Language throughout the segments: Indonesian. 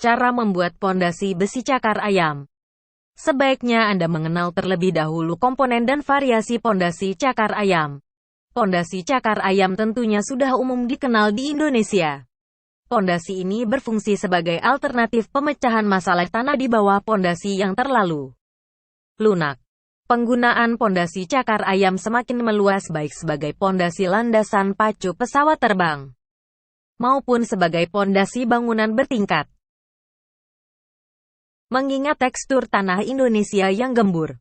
Cara membuat pondasi besi cakar ayam. Sebaiknya Anda mengenal terlebih dahulu komponen dan variasi pondasi cakar ayam. Pondasi cakar ayam tentunya sudah umum dikenal di Indonesia. Pondasi ini berfungsi sebagai alternatif pemecahan masalah tanah di bawah pondasi yang terlalu lunak. Penggunaan pondasi cakar ayam semakin meluas baik sebagai pondasi landasan pacu pesawat terbang maupun sebagai pondasi bangunan bertingkat. Mengingat tekstur tanah Indonesia yang gembur,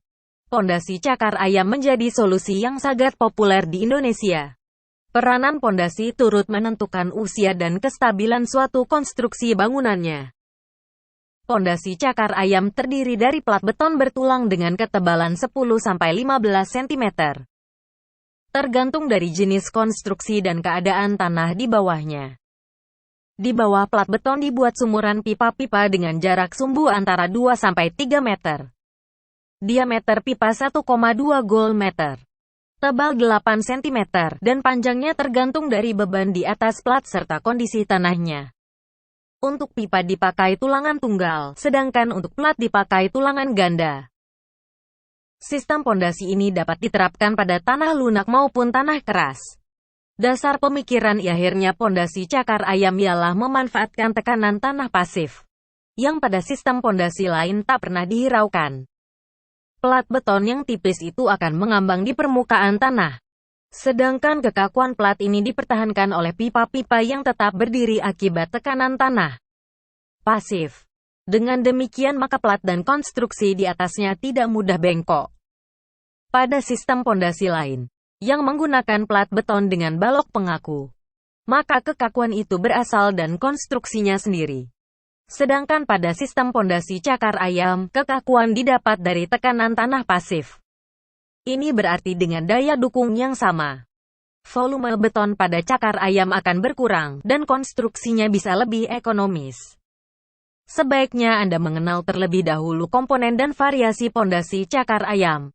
pondasi cakar ayam menjadi solusi yang sangat populer di Indonesia. Peranan pondasi turut menentukan usia dan kestabilan suatu konstruksi bangunannya. Pondasi cakar ayam terdiri dari plat beton bertulang dengan ketebalan 10–15 cm. Tergantung dari jenis konstruksi dan keadaan tanah di bawahnya. Di bawah plat beton dibuat sumuran pipa-pipa dengan jarak sumbu antara 2–3 meter. Diameter pipa 1,2 gol meter. Tebal 8 cm, dan panjangnya tergantung dari beban di atas plat serta kondisi tanahnya. Untuk pipa dipakai tulangan tunggal, sedangkan untuk plat dipakai tulangan ganda. Sistem pondasi ini dapat diterapkan pada tanah lunak maupun tanah keras. Dasar pemikiran akhirnya pondasi cakar ayam ialah memanfaatkan tekanan tanah pasif, yang pada sistem pondasi lain tak pernah dihiraukan. Plat beton yang tipis itu akan mengambang di permukaan tanah. Sedangkan kekakuan plat ini dipertahankan oleh pipa-pipa yang tetap berdiri akibat tekanan tanah pasif. Dengan demikian maka plat dan konstruksi di atasnya tidak mudah bengkok. Pada sistem pondasi lain, yang menggunakan plat beton dengan balok pengaku, maka kekakuan itu berasal dan konstruksinya sendiri. Sedangkan pada sistem pondasi cakar ayam, kekakuan didapat dari tekanan tanah pasif. Ini berarti dengan daya dukung yang sama, volume beton pada cakar ayam akan berkurang, dan konstruksinya bisa lebih ekonomis. Sebaiknya Anda mengenal terlebih dahulu komponen dan variasi pondasi cakar ayam.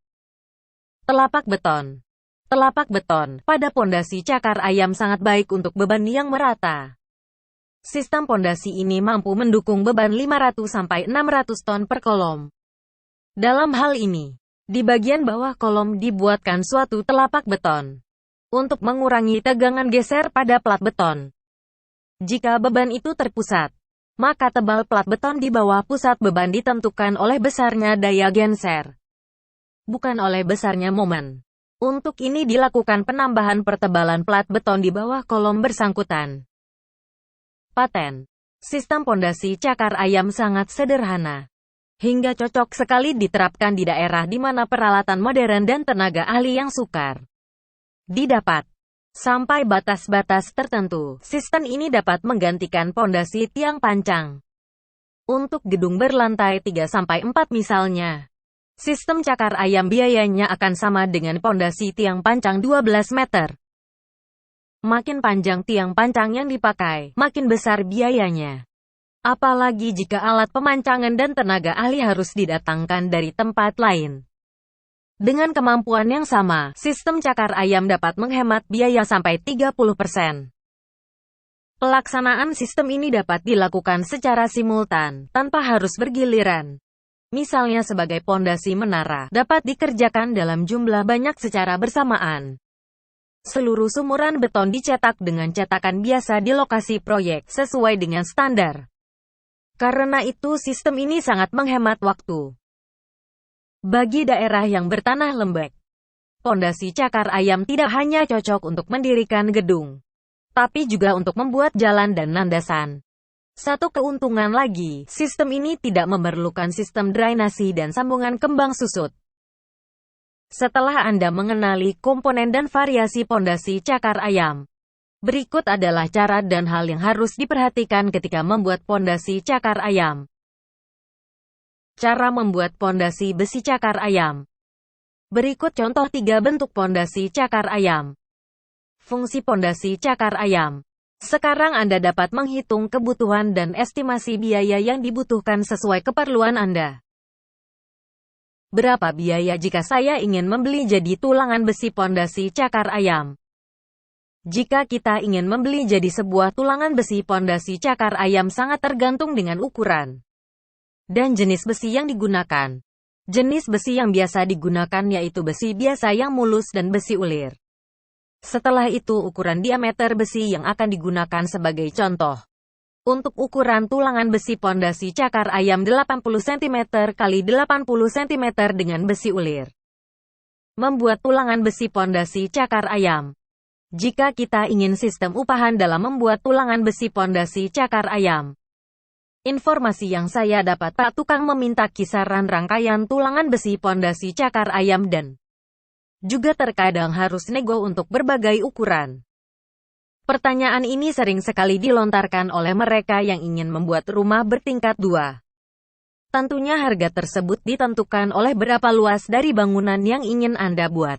Telapak beton. Telapak beton pada pondasi cakar ayam sangat baik untuk beban yang merata. Sistem pondasi ini mampu mendukung beban 500–600 ton per kolom. Dalam hal ini, di bagian bawah kolom dibuatkan suatu telapak beton untuk mengurangi tegangan geser pada plat beton. Jika beban itu terpusat, maka tebal plat beton di bawah pusat beban ditentukan oleh besarnya daya genser, bukan oleh besarnya momen. Untuk ini dilakukan penambahan pertebalan plat beton di bawah kolom bersangkutan. Paten. Sistem pondasi cakar ayam sangat sederhana, hingga cocok sekali diterapkan di daerah di mana peralatan modern dan tenaga ahli yang sukar didapat. Sampai batas-batas tertentu, sistem ini dapat menggantikan pondasi tiang pancang. Untuk gedung berlantai 3–4 misalnya, sistem cakar ayam biayanya akan sama dengan pondasi tiang pancang 12 meter. Makin panjang tiang pancang yang dipakai, makin besar biayanya. Apalagi jika alat pemancangan dan tenaga ahli harus didatangkan dari tempat lain. Dengan kemampuan yang sama, sistem cakar ayam dapat menghemat biaya sampai 30%. Pelaksanaan sistem ini dapat dilakukan secara simultan, tanpa harus bergiliran. Misalnya sebagai pondasi menara, dapat dikerjakan dalam jumlah banyak secara bersamaan. Seluruh sumuran beton dicetak dengan cetakan biasa di lokasi proyek, sesuai dengan standar. Karena itu sistem ini sangat menghemat waktu. Bagi daerah yang bertanah lembek, pondasi cakar ayam tidak hanya cocok untuk mendirikan gedung, tapi juga untuk membuat jalan dan landasan. Satu keuntungan lagi, sistem ini tidak memerlukan sistem drainasi dan sambungan kembang susut. Setelah Anda mengenali komponen dan variasi pondasi cakar ayam, berikut adalah cara dan hal yang harus diperhatikan ketika membuat pondasi cakar ayam. Cara membuat pondasi besi cakar ayam. Berikut contoh 3 bentuk pondasi cakar ayam. Fungsi pondasi cakar ayam. Sekarang Anda dapat menghitung kebutuhan dan estimasi biaya yang dibutuhkan sesuai keperluan Anda. Berapa biaya jika saya ingin membeli jadi tulangan besi pondasi cakar ayam? Jika kita ingin membeli jadi sebuah tulangan besi pondasi cakar ayam sangat tergantung dengan ukuran dan jenis besi yang digunakan. Jenis besi yang biasa digunakan yaitu besi biasa yang mulus dan besi ulir. Setelah itu ukuran diameter besi yang akan digunakan sebagai contoh. Untuk ukuran tulangan besi pondasi cakar ayam 80 cm x 80 cm dengan besi ulir. Membuat tulangan besi pondasi cakar ayam. Jika kita ingin sistem upahan dalam membuat tulangan besi pondasi cakar ayam. Informasi yang saya dapat, Pak Tukang meminta kisaran rangkaian tulangan besi pondasi cakar ayam dan juga terkadang harus nego untuk berbagai ukuran. Pertanyaan ini sering sekali dilontarkan oleh mereka yang ingin membuat rumah bertingkat 2. Tentunya harga tersebut ditentukan oleh berapa luas dari bangunan yang ingin Anda buat.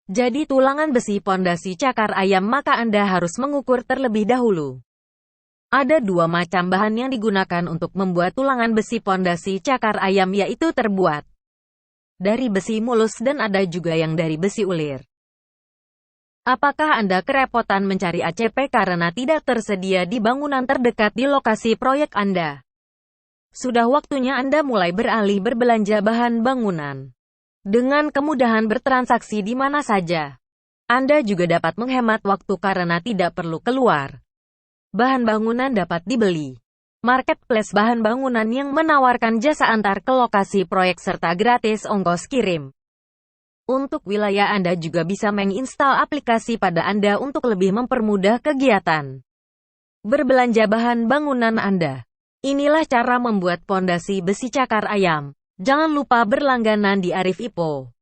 Jadi tulangan besi pondasi cakar ayam maka Anda harus mengukur terlebih dahulu. Ada 2 macam bahan yang digunakan untuk membuat tulangan besi pondasi cakar ayam yaitu terbuat dari besi mulus dan ada juga yang dari besi ulir. Apakah Anda kerepotan mencari ACP karena tidak tersedia di bangunan terdekat di lokasi proyek Anda? Sudah waktunya Anda mulai beralih berbelanja bahan bangunan. Dengan kemudahan bertransaksi di mana saja. Anda juga dapat menghemat waktu karena tidak perlu keluar. Bahan bangunan dapat dibeli. Marketplace bahan bangunan yang menawarkan jasa antar ke lokasi proyek serta gratis ongkos kirim. Untuk wilayah Anda juga bisa menginstal aplikasi pada Anda untuk lebih mempermudah kegiatan berbelanja bahan bangunan Anda. Inilah cara membuat pondasi besi cakar ayam. Jangan lupa berlangganan di Arif Ipo.